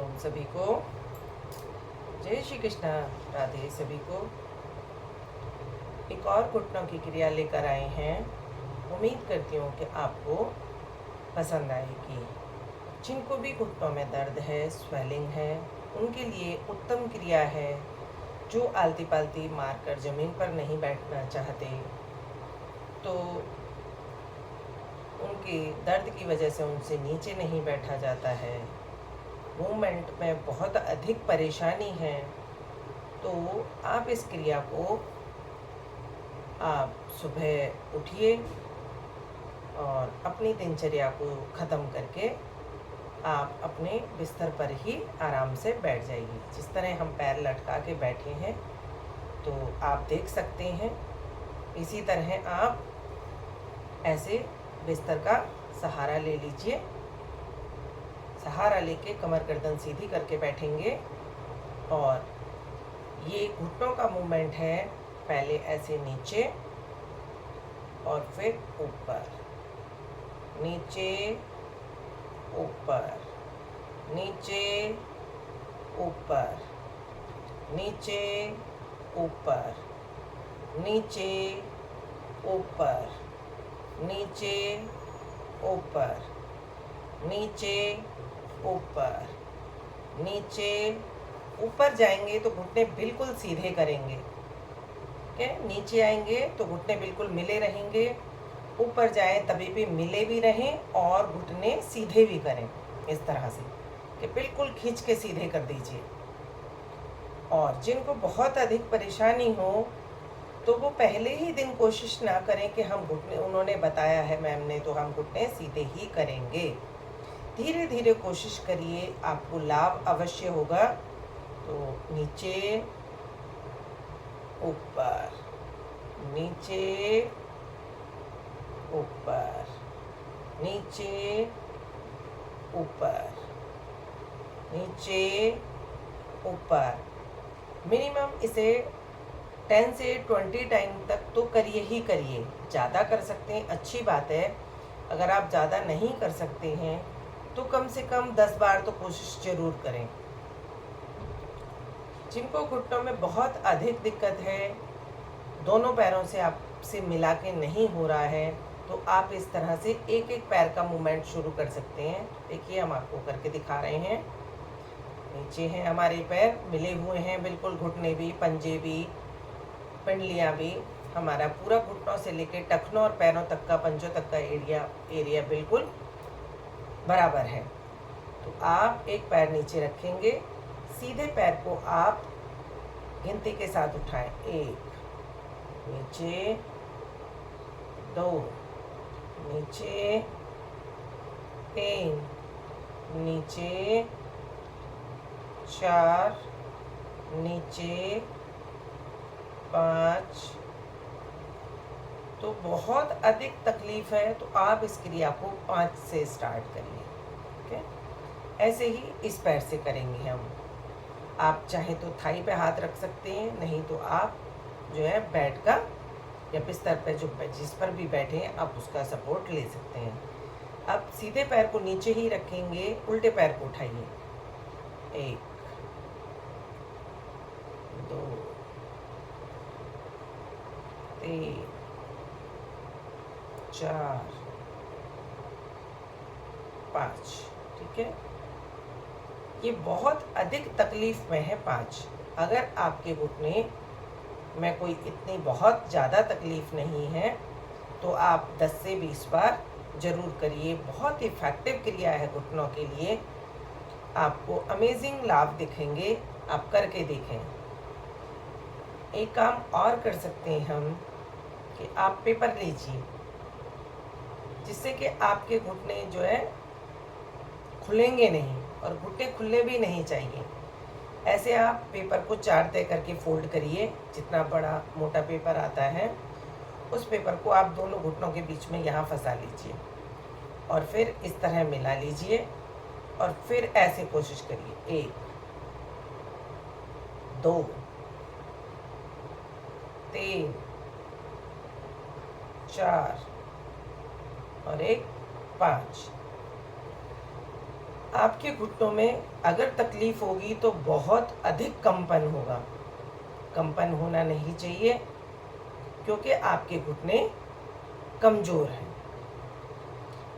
हरिओम सभी को। जय श्री कृष्णा। राधे सभी को। एक और घुटनों की क्रिया लेकर आए हैं। उम्मीद करती हूँ कि आपको पसंद आएगी। जिनको भी घुटनों में दर्द है, स्वेलिंग है, उनके लिए उत्तम क्रिया है। जो आलती पालती मारकर ज़मीन पर नहीं बैठना चाहते, तो उनके दर्द की वजह से उनसे नीचे नहीं बैठा जाता है, मूवमेंट में बहुत अधिक परेशानी है, तो आप इस क्रिया को आप सुबह उठिए और अपनी दिनचर्या को ख़त्म करके आप अपने बिस्तर पर ही आराम से बैठ जाइए। जिस तरह हम पैर लटका के बैठे हैं, तो आप देख सकते हैं, इसी तरह आप ऐसे बिस्तर का सहारा ले लीजिए। सहारा लेके कमर गर्दन सीधी करके बैठेंगे और ये घुटनों का मूवमेंट है। पहले ऐसे नीचे और फिर ऊपर, नीचे ऊपर, नीचे ऊपर, नीचे ऊपर, नीचे ऊपर, नीचे ऊपर, नीचे ऊपर, नीचे ऊपर जाएंगे तो घुटने बिल्कुल सीधे करेंगे। ठीक है, नीचे आएंगे तो घुटने बिल्कुल मिले रहेंगे। ऊपर जाएं तभी भी मिले भी रहें और घुटने सीधे भी करें, इस तरह से कि बिल्कुल खींच के सीधे कर दीजिए। और जिनको बहुत अधिक परेशानी हो, तो वो पहले ही दिन कोशिश ना करें कि हम घुटने, उन्होंने बताया है मैम ने, तो हम घुटने सीधे ही करेंगे। धीरे धीरे कोशिश करिए, आपको लाभ अवश्य होगा। तो नीचे ऊपर, नीचे ऊपर, नीचे ऊपर, नीचे ऊपर। मिनिमम इसे 10 से 20 टाइम तक तो करिए ही करिए। ज़्यादा कर सकते हैं, अच्छी बात है। अगर आप ज़्यादा नहीं कर सकते हैं तो कम से कम 10 बार तो कोशिश ज़रूर करें। जिनको घुटनों में बहुत अधिक दिक्कत है, दोनों पैरों से आपसे मिला के नहीं हो रहा है, तो आप इस तरह से एक एक पैर का मूवमेंट शुरू कर सकते हैं। देखिए, हम आपको करके दिखा रहे हैं। नीचे हैं हमारे पैर, मिले हुए हैं बिल्कुल, घुटने भी, पंजे भी, पिंडलियाँ भी। हमारा पूरा घुटनों से लेकर टखनों और पैरों तक का, पंजों तक का एरिया बिल्कुल बराबर है। तो आप एक पैर नीचे रखेंगे, सीधे पैर को आप गिनती के साथ उठाएं। 1, नीचे 2, नीचे 3, नीचे 4, नीचे 5। तो बहुत अधिक तकलीफ है तो आप इस क्रिया को 5 से स्टार्ट करिए। ठीक है, ऐसे ही इस पैर से करेंगे हम। आप चाहे तो थाई पे हाथ रख सकते हैं, नहीं तो आप जो है बेड का या बिस्तर पे जिस पर भी बैठे हैं, आप उसका सपोर्ट ले सकते हैं। अब सीधे पैर को नीचे ही रखेंगे, उल्टे पैर को उठाइए। 1, 2, 3, 4, 5। ठीक है, ये बहुत अधिक तकलीफ में है 5। अगर आपके घुटने में कोई इतनी बहुत ज़्यादा तकलीफ नहीं है, तो आप 10 से 20 बार ज़रूर करिए। बहुत इफ़ेक्टिव क्रिया है घुटनों के लिए। आपको अमेजिंग लाभ दिखेंगे, आप करके देखें। एक काम और कर सकते हैं हम कि आप पेपर लीजिए, जिससे कि आपके घुटने जो है खुलेंगे नहीं, और घुटने खुलने भी नहीं चाहिए। ऐसे आप पेपर को 4 तय करके फोल्ड करिए। जितना बड़ा मोटा पेपर आता है, उस पेपर को आप दोनों घुटनों के बीच में यहाँ फंसा लीजिए और फिर इस तरह मिला लीजिए और फिर ऐसे कोशिश करिए। 1, 2, 3, 4 और 1, 5। आपके घुटनों में अगर तकलीफ होगी तो बहुत अधिक कंपन होगा। कंपन होना नहीं चाहिए क्योंकि आपके घुटने कमज़ोर हैं।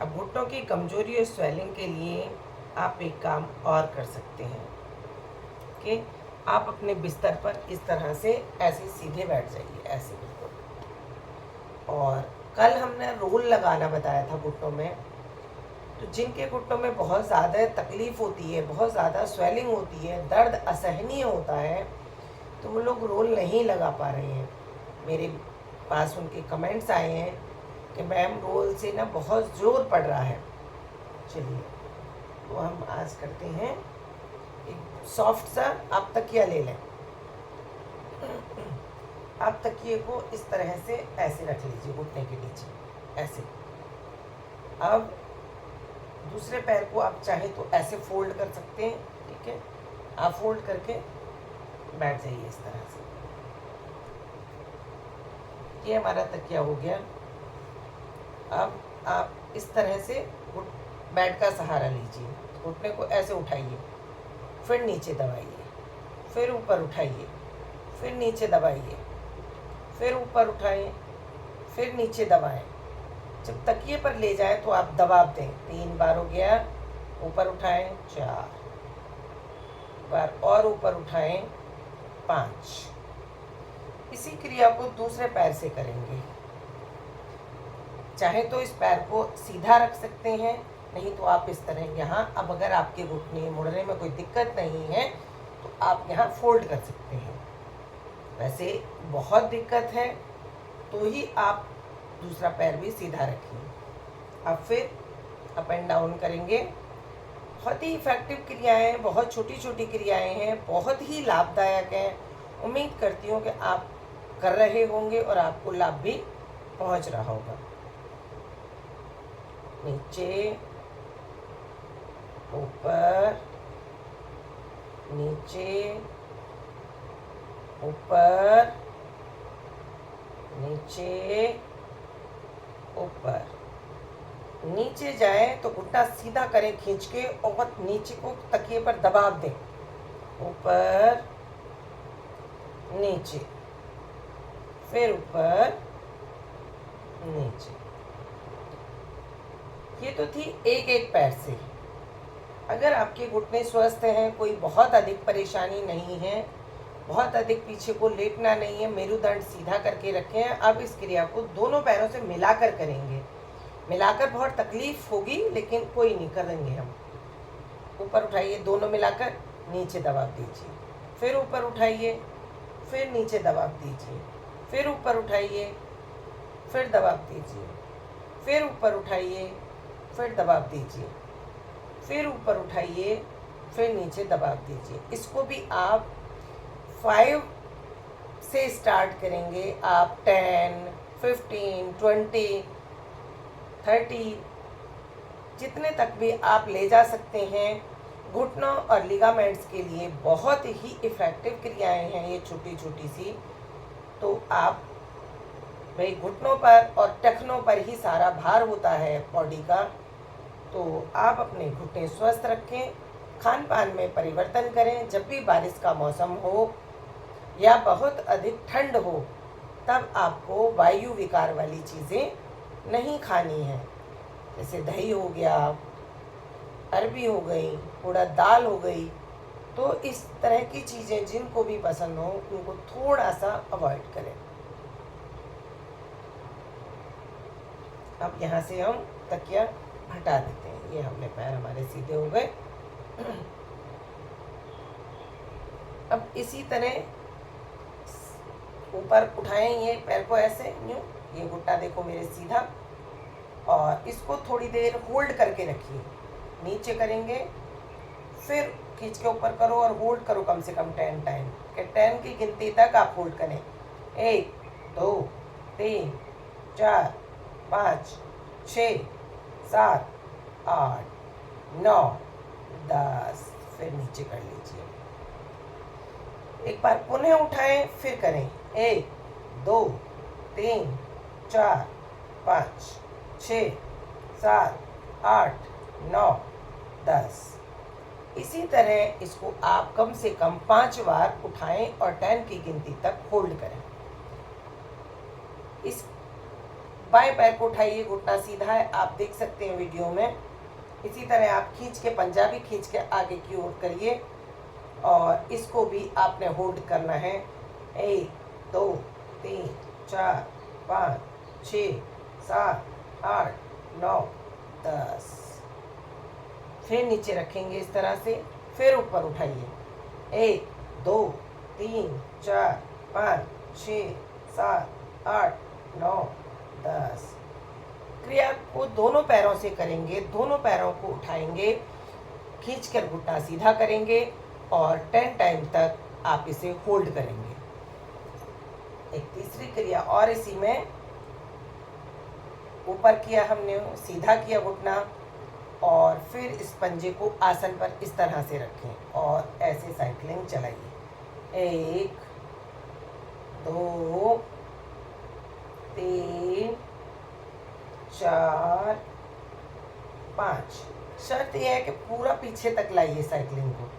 अब घुटनों की कमज़ोरी और स्वेलिंग के लिए आप एक काम और कर सकते हैं कि आप अपने बिस्तर पर इस तरह से ऐसे सीधे बैठ जाइए, ऐसे बिल्कुल। और कल हमने रोल लगाना बताया था घुटनों में, तो जिनके घुटनों में बहुत ज़्यादा तकलीफ़ होती है, बहुत ज़्यादा स्वेलिंग होती है, दर्द असहनीय होता है, तो वो लोग रोल नहीं लगा पा रहे हैं। मेरे पास उनके कमेंट्स आए हैं कि मैम रोल से ना बहुत ज़ोर पड़ रहा है। चलिए, तो हम आज करते हैं, एक सॉफ्ट सा आप तकिया ले लें। आप तकिए को इस तरह से ऐसे रख लीजिए घुटने के नीचे, ऐसे। अब दूसरे पैर को आप चाहे तो ऐसे फोल्ड कर सकते हैं, ठीक है। आप फोल्ड करके बैठ जाइए इस तरह से। ये हमारा तकिया हो गया। अब आप इस तरह से बेड का सहारा लीजिए, घुटने को ऐसे उठाइए, फिर नीचे दबाइए, फिर ऊपर उठाइए, फिर नीचे दबाइए, फिर ऊपर उठाइए, फिर नीचे दबाएं। जब तकिए पर ले जाए तो आप दबाव दें। 3 बार हो गया, ऊपर उठाएं 4 बार, और ऊपर उठाएं 5। इसी क्रिया को दूसरे पैर से करेंगे। चाहे तो इस पैर को सीधा रख सकते हैं, नहीं तो आप इस तरह यहाँ, अब अगर आपके घुटने मुड़ने में कोई दिक्कत नहीं है तो आप यहाँ फोल्ड कर सकते हैं। वैसे बहुत दिक्कत है तो ही आप दूसरा पैर भी सीधा रखिए। अब फिर अप एंड डाउन करेंगे। बहुत ही इफ़ेक्टिव क्रियाएं, बहुत छोटी छोटी क्रियाएं हैं, बहुत ही लाभदायक हैं। उम्मीद करती हूँ कि आप कर रहे होंगे और आपको लाभ भी पहुँच रहा होगा। नीचे, ऊपर, नीचे, ऊपर, नीचे, ऊपर। नीचे जाए तो घुटना सीधा करें खींच के, और नीचे को तकिए पर दबाव दें। ऊपर, नीचे, फिर ऊपर, नीचे। ये तो थी एक एक पैर से। अगर आपके घुटने स्वस्थ हैं, कोई बहुत अधिक परेशानी नहीं है, बहुत अधिक पीछे को लेटना नहीं है, मेरुदंड सीधा करके रखें। अब इस क्रिया को दोनों पैरों से मिलाकर करेंगे। मिलाकर बहुत तकलीफ होगी, लेकिन कोई नहीं, करेंगे हम। ऊपर उठाइए, दोनों मिलाकर नीचे दबाव दीजिए, फिर ऊपर उठाइए, फिर नीचे दबाव दीजिए, फिर ऊपर उठाइए, फिर दबाव दीजिए, फिर ऊपर उठाइए, फिर दबाव दीजिए, फिर ऊपर उठाइए, फिर नीचे दबाव दीजिए। इसको भी आप 5 से स्टार्ट करेंगे। आप 10, 15, 20, 30 जितने तक भी आप ले जा सकते हैं। घुटनों और लिगामेंट्स के लिए बहुत ही इफ़ेक्टिव क्रियाएं हैं ये छोटी छोटी सी। तो आप भाई, घुटनों पर और टखनों पर ही सारा भार होता है बॉडी का। तो आप अपने घुटने स्वस्थ रखें, खान पान में परिवर्तन करें। जब भी बारिश का मौसम हो या बहुत अधिक ठंड हो, तब आपको वायु विकार वाली चीज़ें नहीं खानी है। जैसे दही हो गया, अरबी हो गई, उड़द दाल हो गई। तो इस तरह की चीज़ें जिनको भी पसंद हो, उनको थोड़ा सा अवॉइड करें। अब यहाँ से हम तकिया हटा देते हैं। ये हमने पैर हमारे सीधे हो गए। अब इसी तरह ऊपर उठाएं ये पैर को ऐसे, यूँ। ये घुटना देखो मेरे सीधा, और इसको थोड़ी देर होल्ड करके रखिए। नीचे करेंगे, फिर खींच के ऊपर करो और होल्ड करो कम से कम 10 टाइम। 10 की गिनती तक आप होल्ड करें। 1, 2, 3, 4, 5, 6, 7, 8, 9, 10। फिर नीचे कर लीजिए। एक बार पुनः उठाएं, फिर करें। 1, 2, 3, 4, 5, 6, 7, 8, 9, 10। इसी तरह इसको आप कम से कम 5 बार उठाएं और 10 की गिनती तक होल्ड करें। इस बाएं पैर को उठाइए, घुटना सीधा है, आप देख सकते हैं वीडियो में। इसी तरह आप खींच के, पंजाबी खींच के आगे की ओर करिए और इसको भी आपने होल्ड करना है। 1 2 3 4 5 6 7 8 9 10। फिर नीचे रखेंगे इस तरह से, फिर ऊपर उठाइए। 1 2 3 4 5 6 7 8 9 10। क्रिया को दोनों पैरों से करेंगे, दोनों पैरों को उठाएंगे, खींचकर घुटना सीधा करेंगे और 10 टाइम तक आप इसे होल्ड करेंगे। एक तीसरी क्रिया और इसी में, ऊपर किया हमने, सीधा किया घुटना और फिर इस पंजे को आसन पर इस तरह से रखें और ऐसे साइकिलिंग चलाइए। 1 2 3 4 5। शर्त यह है कि पूरा पीछे तक लाइए साइकिलिंग को।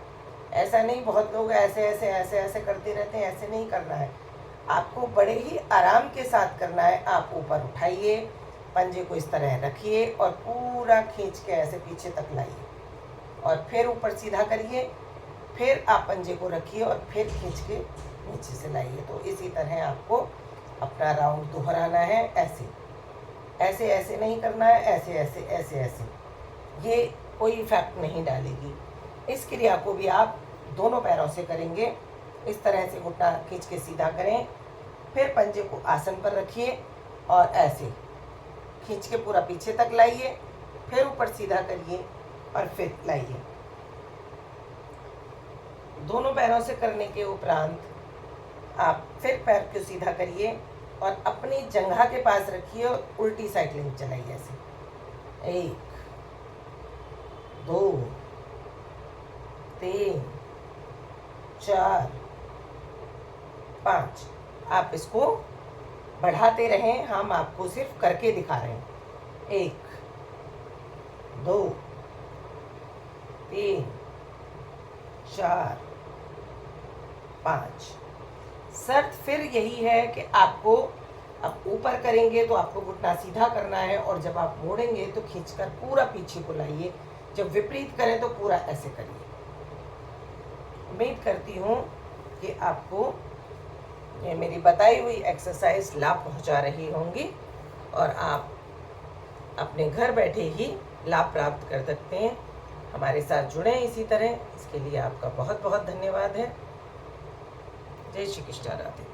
ऐसा नहीं, बहुत लोग ऐसे ऐसे ऐसे ऐसे करते रहते हैं, ऐसे नहीं करना है। आपको बड़े ही आराम के साथ करना है। आप ऊपर उठाइए, पंजे को इस तरह रखिए और पूरा खींच के ऐसे पीछे तक लाइए और फिर ऊपर सीधा करिए, फिर आप पंजे को रखिए और फिर खींच के नीचे से लाइए। तो इसी तरह आपको अपना राउंड दोहराना है। ऐसे ऐसे ऐसे नहीं करना है, ऐसे ऐसे ऐसे ऐसे, ये कोई इफेक्ट नहीं डालेगी। इस क्रिया को भी आप दोनों पैरों से करेंगे। इस तरह से घुटना खींच के सीधा करें, फिर पंजे को आसन पर रखिए और ऐसे खींच के पूरा पीछे तक लाइए, फिर ऊपर सीधा करिए और फिर लाइए। दोनों पैरों से करने के उपरांत आप फिर पैर को सीधा करिए और अपनी जंघा के पास रखिए और उल्टी साइकिलिंग चलाइए ऐसे। 1 2 3 4 5। आप इसको बढ़ाते रहें, हम आपको सिर्फ करके दिखा रहे हैं। 1 2 3 4 5। शर्त फिर यही है कि आपको, अब ऊपर करेंगे तो आपको घुटना सीधा करना है और जब आप मोड़ेंगे तो खींचकर पूरा पीछे को लाइए। जब विपरीत करें तो पूरा ऐसे करिए। उम्मीद करती हूँ कि आपको ये मेरी बताई हुई एक्सरसाइज लाभ पहुँचा रही होंगी और आप अपने घर बैठे ही लाभ प्राप्त कर सकते हैं। हमारे साथ जुड़ें इसी तरह। इसके लिए आपका बहुत बहुत धन्यवाद है। जय श्री कृष्ण राधे।